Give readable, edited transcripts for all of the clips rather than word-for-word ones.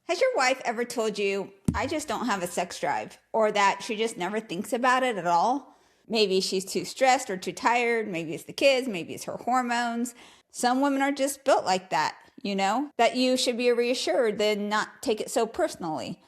Has your wife ever told you, I just don't have a sex drive, or that she just never thinks about it at all? Maybe she's too stressed or too tired. Maybe it's the kids. Maybe it's her hormones. Some women are just built like that, that you should be reassured, then not take it so personally.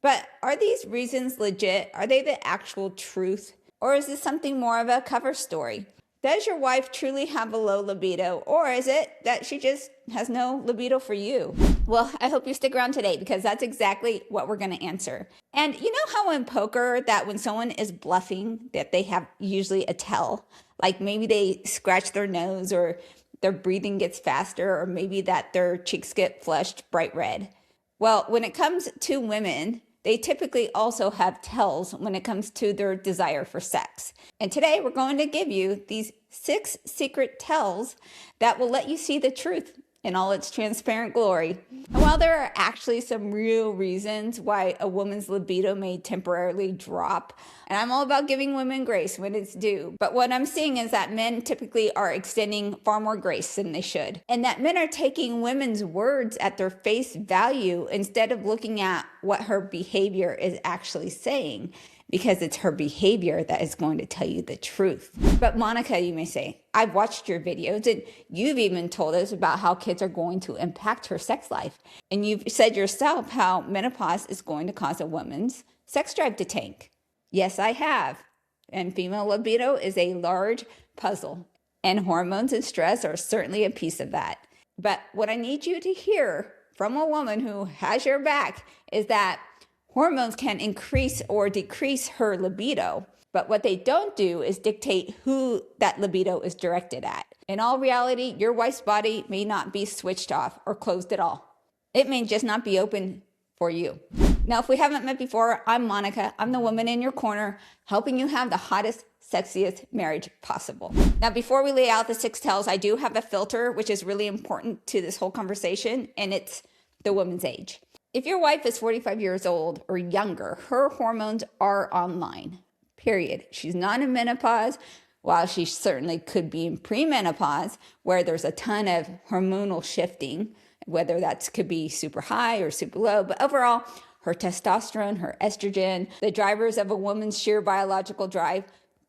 But are these reasons legit? Are they the actual truth? Or is this something more of a cover story? Does your wife truly have a low libido, or is it that she just has no libido for you? Well, I hope you stick around today because that's exactly what we're going to answer. And you know how in poker that when someone is bluffing that they have usually a tell, like maybe they scratch their nose or their breathing gets faster, or maybe that their cheeks get flushed bright red. Well, when it comes to women, they typically also have tells when it comes to their desire for sex. And today we're going to give you these 6 secret tells that will let you see the truth in all its transparent glory. And while there are actually some real reasons why a woman's libido may temporarily drop, and I'm all about giving women grace when it's due, but what I'm seeing is that men typically are extending far more grace than they should, and that men are taking women's words at their face value instead of looking at what her behavior is actually saying, because it's her behavior that is going to tell you the truth. But Monica, you may say, I've watched your videos and you've even told us about how kids are going to impact her sex life. And you've said yourself how menopause is going to cause a woman's sex drive to tank. Yes, I have. And female libido is a large puzzle. And hormones and stress are certainly a piece of that. But what I need you to hear from a woman who has your back is that hormones can increase or decrease her libido, but what they don't do is dictate who that libido is directed at. In all reality, your wife's body may not be switched off or closed at all. It may just not be open for you. Now, if we haven't met before, I'm Monica. I'm the woman in your corner, helping you have the hottest, sexiest marriage possible. Now, before we lay out the 6 tells, I do have a filter, which is really important to this whole conversation, and it's the woman's age. If your wife is 45 years old or younger, her hormones are online, period. She's not in menopause, while she certainly could be in premenopause, where there's a ton of hormonal shifting, whether that could be super high or super low. But overall, her testosterone, her estrogen, the drivers of a woman's sheer biological drive,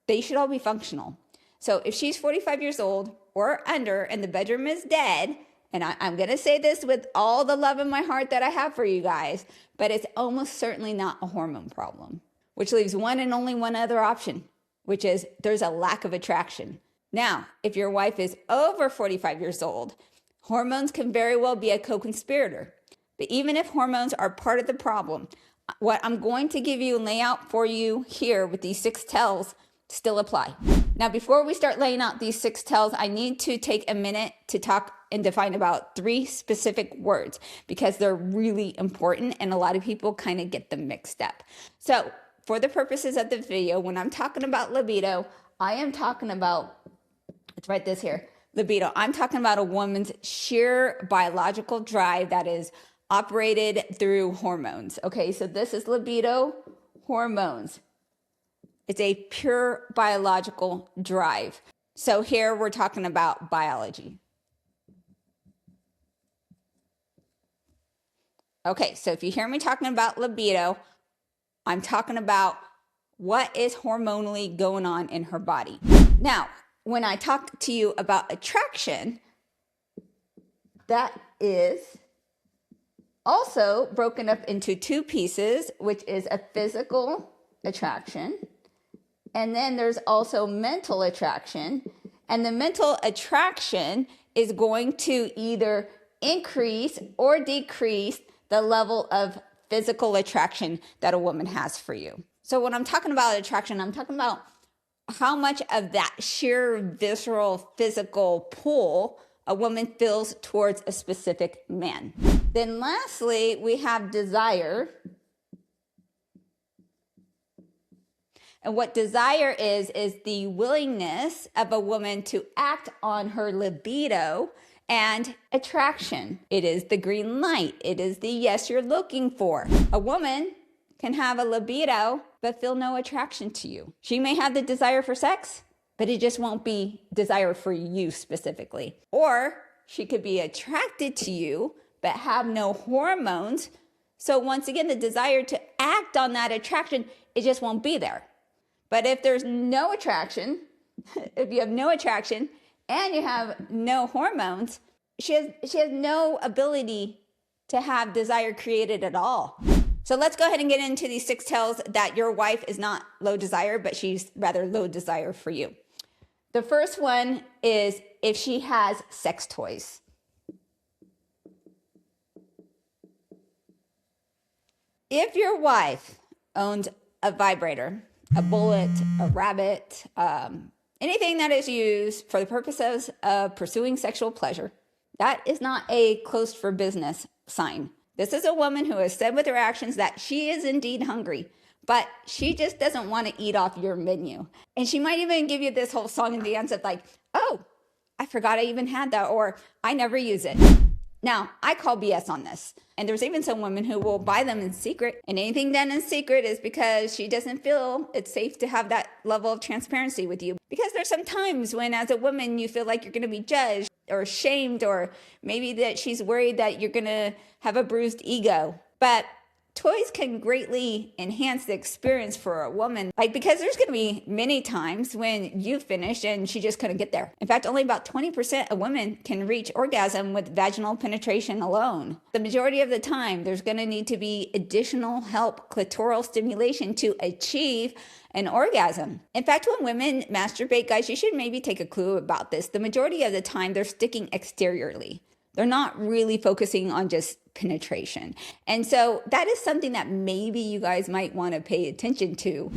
they should all be functional. So if she's 45 years old or under and the bedroom is dead, and I'm going to say this with all the love in my heart that I have for you guys, but it's almost certainly not a hormone problem, which leaves one and only one other option, which is there's a lack of attraction. Now, if your wife is over 45 years old, hormones can very well be a co-conspirator. But even if hormones are part of the problem, what I'm going to give you and lay out for you here with these 6 tells still apply. Now, before we start laying out these 6 tells, I need to take a minute to talk and define about 3 specific words because they're really important and a lot of people kind of get them mixed up. So for the purposes of the video, when I'm talking about libido, I am talking about, let's write this here, libido. I'm talking about a woman's sheer biological drive that is operated through hormones. Okay, so this is libido, hormones. It's a pure biological drive. So here we're talking about biology. Okay, so if you hear me talking about libido, I'm talking about what is hormonally going on in her body. Now, when I talk to you about attraction, that is also broken up into 2 pieces, which is a physical attraction, and then there's also mental attraction. And the mental attraction is going to either increase or decrease the level of physical attraction that a woman has for you. So when I'm talking about attraction, I'm talking about how much of that sheer visceral physical pull a woman feels towards a specific man. Then lastly, we have desire. And what desire is the willingness of a woman to act on her libido and attraction. It is the green light. It is the yes you're looking for. A woman can have a libido but feel no attraction to you. She may have the desire for sex, but it just won't be desire for you specifically. Or she could be attracted to you but have no hormones, So once again, the desire to act on that attraction, it just won't be there. But if there's no attraction, if you have no attraction and you have no hormones, she has no ability to have desire created at all. So let's go ahead and get into these 6 tells that your wife is not low desire, but she's rather low desire for you. The first one is if she has sex toys. If your wife owns a vibrator, a bullet, a rabbit, anything that is used for the purposes of pursuing sexual pleasure, that is not a closed for business sign. This is a woman who has said with her actions that she is indeed hungry, but she just doesn't want to eat off your menu. And she might even give you this whole song and dance of like, oh, I forgot I even had that, or I never use it. Now, I call BS on this. And there's even some women who will buy them in secret. And anything done in secret is because she doesn't feel it's safe to have that level of transparency with you. Because there's some times when as a woman, you feel like you're going to be judged or shamed, or maybe that she's worried that you're going to have a bruised ego. But toys can greatly enhance the experience for a woman, because there's going to be many times when you finish and she just couldn't get there. In fact, only about 20% of women can reach orgasm with vaginal penetration alone. The majority of the time, there's going to need to be additional help, clitoral stimulation to achieve an orgasm. In fact, when women masturbate, guys, you should maybe take a clue about this. The majority of the time, they're sticking exteriorly. They're not really focusing on just penetration. And so that is something that maybe you guys might want to pay attention to,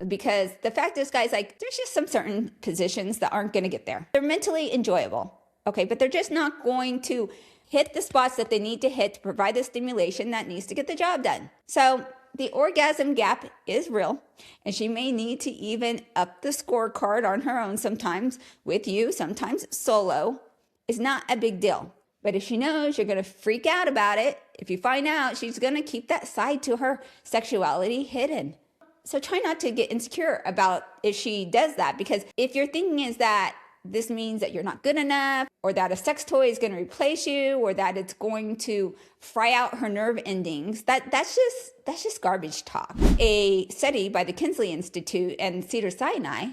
because the fact is, guys, there's just some certain positions that aren't going to get there. They're mentally enjoyable, okay, but they're just not going to hit the spots that they need to hit to provide the stimulation that needs to get the job done. So the orgasm gap is real, and she may need to even up the scorecard on her own sometimes with you, sometimes solo. It's not a big deal. But if she knows you're going to freak out about it, if you find out, she's going to keep that side to her sexuality hidden. So try not to get insecure about if she does that, because if your thinking is that this means that you're not good enough, or that a sex toy is going to replace you, or that it's going to fry out her nerve endings, that's just garbage talk. A study by the Kinsley Institute and Cedars-Sinai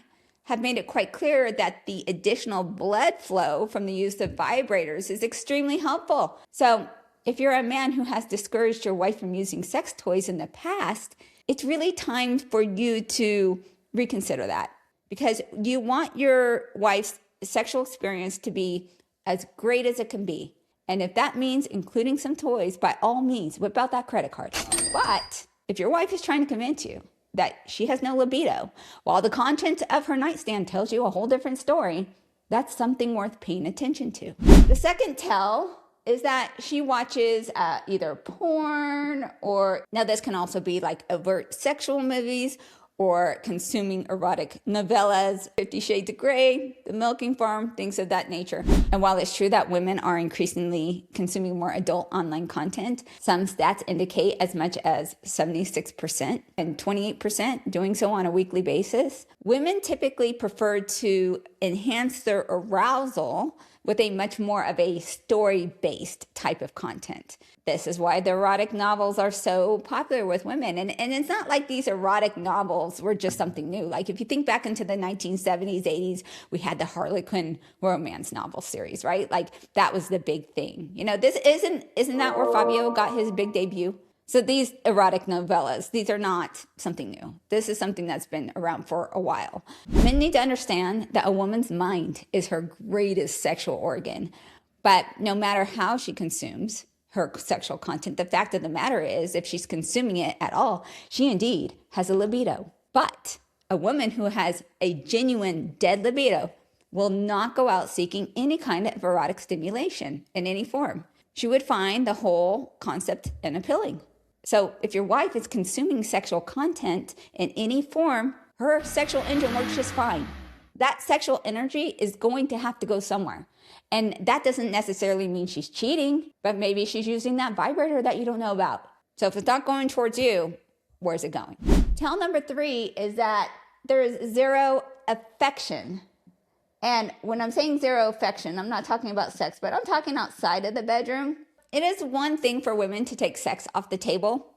have made it quite clear that the additional blood flow from the use of vibrators is extremely helpful. So if you're a man who has discouraged your wife from using sex toys in the past, it's really time for you to reconsider that, because you want your wife's sexual experience to be as great as it can be. And if that means including some toys, by all means, whip out that credit card. But if your wife is trying to convince you that she has no libido, while the content of her nightstand tells you a whole different story, that's something worth paying attention to. The second tell is that she watches either porn, or now this can also be like overt sexual movies, or consuming erotic novellas, 50 Shades of Grey, The Milking Farm, things of that nature. And while it's true that women are increasingly consuming more adult online content, some stats indicate as much as 76% and 28% doing so on a weekly basis. Women typically prefer to enhance their arousal with a much more of a story-based type of content. This is why the erotic novels are so popular with women. And it's not like these erotic novels were just something new. Like if you think back into the 1970s, 80s, we had the Harlequin romance novel series, right? Like that was the big thing. You know, this isn't that where Fabio got his big debut? So these erotic novellas, these are not something new. This is something that's been around for a while. Men need to understand that a woman's mind is her greatest sexual organ. But no matter how she consumes her sexual content, the fact of the matter is, if she's consuming it at all, she indeed has a libido. But a woman who has a genuine dead libido will not go out seeking any kind of erotic stimulation in any form. She would find the whole concept unappealing. So if your wife is consuming sexual content in any form, her sexual engine works just fine. That sexual energy is going to have to go somewhere. And that doesn't necessarily mean she's cheating, but maybe she's using that vibrator that you don't know about. So if it's not going towards you, where's it going? Tell number 3 is that there is zero affection. And when I'm saying zero affection, I'm not talking about sex, but I'm talking outside of the bedroom. it is one thing for women to take sex off the table,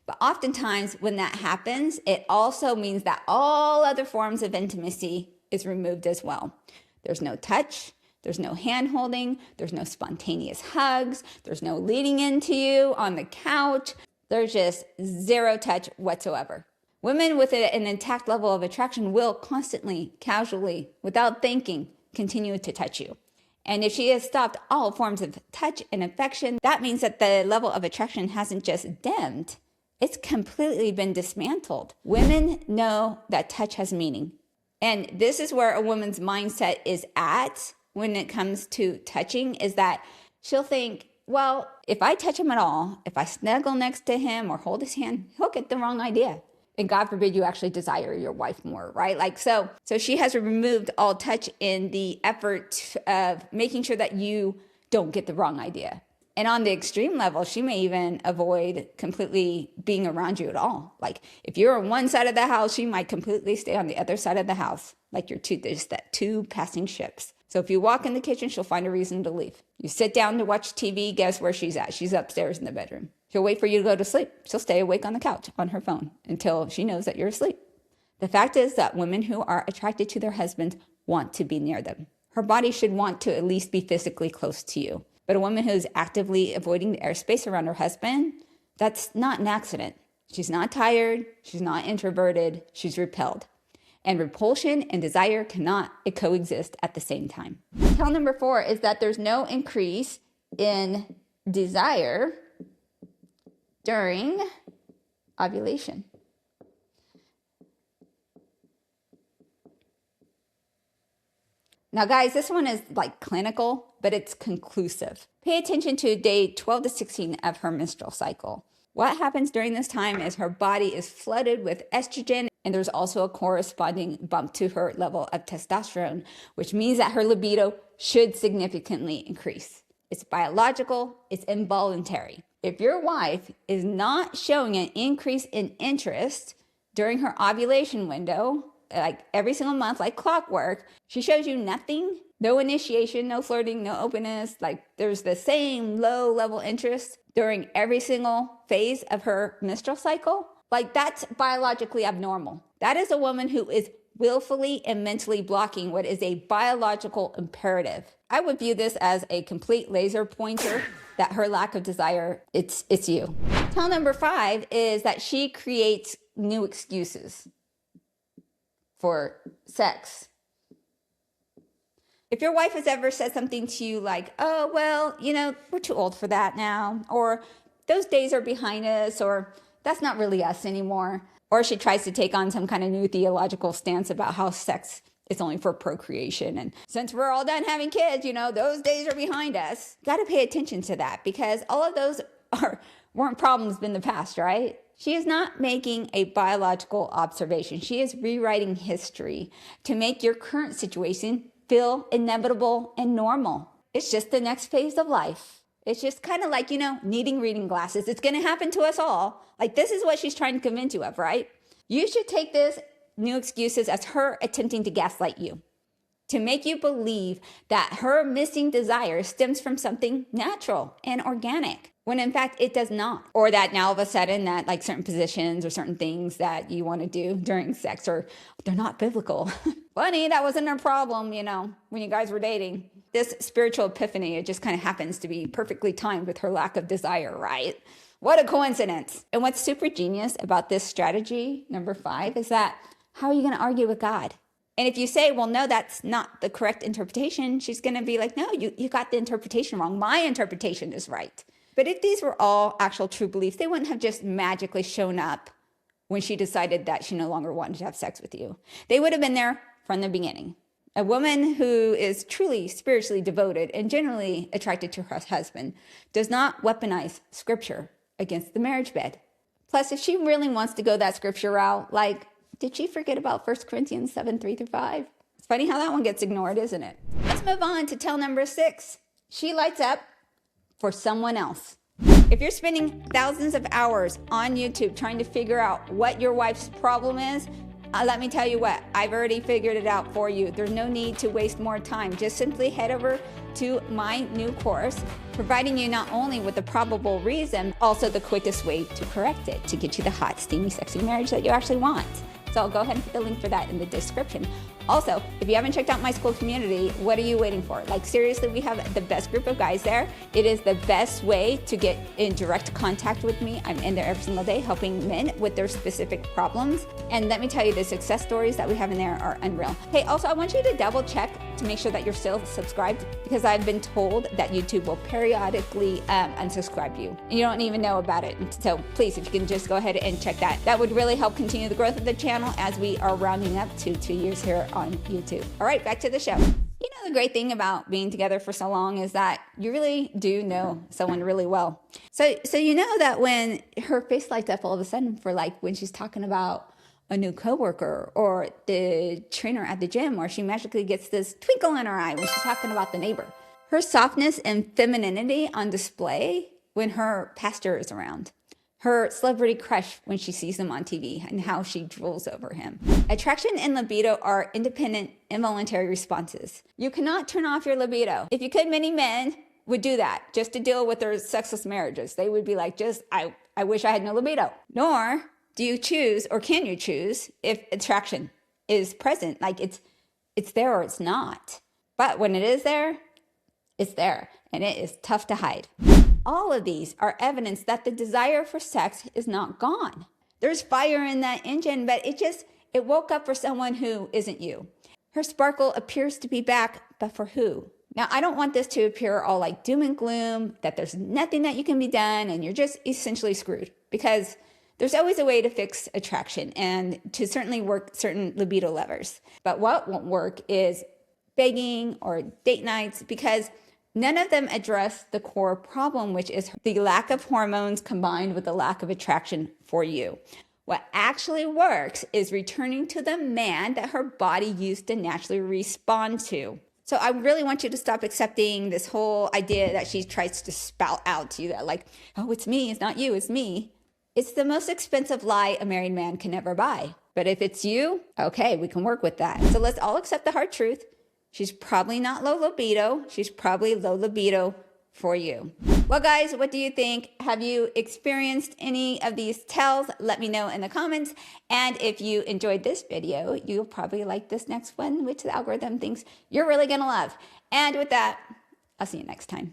but oftentimes when that happens, it also means that all other forms of intimacy is removed as well. There's no touch, there's no hand holding, there's no spontaneous hugs, there's no leaning into you on the couch. There's just zero touch whatsoever. Women with an intact level of attraction will constantly, casually, without thinking, continue to touch you. And if she has stopped all forms of touch and affection, that means that the level of attraction hasn't just dimmed, it's completely been dismantled. Women know that touch has meaning. And this is where a woman's mindset is at when it comes to touching, is that she'll think, well, if I touch him at all, if I snuggle next to him or hold his hand, he'll get the wrong idea. And God forbid you actually desire your wife more, right? Like, so she has removed all touch in the effort of making sure that you don't get the wrong idea. And on the extreme level, she may even avoid completely being around you at all. Like if you're on one side of the house, she might completely stay on the other side of the house. Like there's that two passing ships. So if you walk in the kitchen, she'll find a reason to leave. You sit down to watch TV, guess where she's at? She's upstairs in the bedroom. She'll wait for you to go to sleep. She'll stay awake on the couch on her phone until she knows that you're asleep. The fact is that women who are attracted to their husbands want to be near them. Her body should want to at least be physically close to you. But a woman who's actively avoiding the airspace around her husband, that's not an accident. She's not tired. She's not introverted. She's repelled. And repulsion and desire cannot coexist at the same time. Tell number 4 is that there's no increase in desire during ovulation. Now, guys, this one is like clinical, but it's conclusive. Pay attention to day 12 to 16 of her menstrual cycle. What happens during this time is her body is flooded with estrogen, and there's also a corresponding bump to her level of testosterone, which means that her libido should significantly increase. It's biological, it's involuntary. If your wife is not showing an increase in interest during her ovulation window, like every single month, like clockwork, she shows you nothing, no initiation, no flirting, no openness, like there's the same low level interest during every single phase of her menstrual cycle, like that's biologically abnormal. That is a woman who is willfully and mentally blocking what is a biological imperative. I would view this as a complete laser pointer that her lack of desire, it's you. Tell number 5 is that she creates new excuses for sex. If your wife has ever said something to you like, oh, well, we're too old for that now, or those days are behind us, or that's not really us anymore, or she tries to take on some kind of new theological stance about how sex is only for procreation, and since we're all done having kids, those days are behind us. Got to pay attention to that, because all of those weren't problems in the past, right? She is not making a biological observation. She is rewriting history to make your current situation feel inevitable and normal. It's just the next phase of life. It's just kind of like, needing reading glasses. It's going to happen to us all. Like this is what she's trying to convince you of, right? You should take this new excuses as her attempting to gaslight you, to make you believe that her missing desire stems from something natural and organic, when in fact it does not. Or that now all of a sudden that like certain positions or certain things that you want to do during sex they're not biblical. Funny, that wasn't a problem, when you guys were dating. This spiritual epiphany, it just kind of happens to be perfectly timed with her lack of desire, right? What a coincidence. And what's super genius about this strategy, number 5, is that how are you going to argue with God? And if you say, well, no, that's not the correct interpretation, she's going to be like, no, you got the interpretation wrong. My interpretation is right. But if these were all actual true beliefs, they wouldn't have just magically shown up when she decided that she no longer wanted to have sex with you. They would have been there from the beginning. A woman who is truly spiritually devoted and generally attracted to her husband does not weaponize scripture against the marriage bed. Plus, if she really wants to go that scripture route, like, did she forget about 1 Corinthians 7, 3-5? It's funny how that one gets ignored, isn't it? Let's move on to tell number 6. She lights up for someone else. If you're spending thousands of hours on YouTube trying to figure out what your wife's problem is, Let me tell you what, I've already figured it out for you. There's no need to waste more time. Just simply head over to my new course, providing you not only with the probable reason, also the quickest way to correct it, to get you the hot, steamy, sexy marriage that you actually want. So I'll go ahead and put the link for that in the description. Also, if you haven't checked out my school community, what are you waiting for? Like, seriously, we have the best group of guys there. It is the best way to get in direct contact with me. I'm in there every single day helping men with their specific problems. And let me tell you, the success stories that we have in there are unreal. Hey, also, I want you to double check to make sure that you're still subscribed, because I've been told that YouTube will periodically unsubscribe you. And you don't even know about it. So please, if you can just go ahead and check that. That would really help continue the growth of the channel as we are rounding up to 2 years here on YouTube. All right, back to the show. You know, the great thing about being together for so long is that you really do know someone really well. So you know that when her face lights up all of a sudden for, like, when she's talking about a new coworker or the trainer at the gym, or she magically gets this twinkle in her eye when she's talking about the neighbor. Her softness and femininity on display when her pastor is around. Her celebrity crush when she sees him on TV and how she drools over him. Attraction and libido are independent, involuntary responses. You cannot turn off your libido. If you could, many men would do that just to deal with their sexless marriages. They would be like, I wish I had no libido. Nor do you choose, or can you choose, if attraction is present, like it's there or it's not. But when it is there, it's there, and it is tough to hide. All of these are evidence that the desire for sex is not gone. There's fire in that engine, but it woke up for someone who isn't you. Her sparkle appears to be back, but for who? Now, I don't want this to appear all like doom and gloom, that there's nothing that you can be done and you're just essentially screwed, because there's always a way to fix attraction and to certainly work certain libido levers. But what won't work is begging or date nights, because none of them address the core problem, which is the lack of hormones combined with the lack of attraction for you. What actually works is returning to the man that her body used to naturally respond to. So I really want you to stop accepting this whole idea that she tries to spout out to you that, like, oh, it's me, it's not you, it's me. It's the most expensive lie a married man can ever buy. But if it's you, okay, we can work with that. So let's all accept the hard truth. She's probably not low libido. She's probably low libido for you. Well, guys, what do you think? Have you experienced any of these tells? Let me know in the comments. And if you enjoyed this video, you'll probably like this next one, which the algorithm thinks you're really gonna love. And with that, I'll see you next time.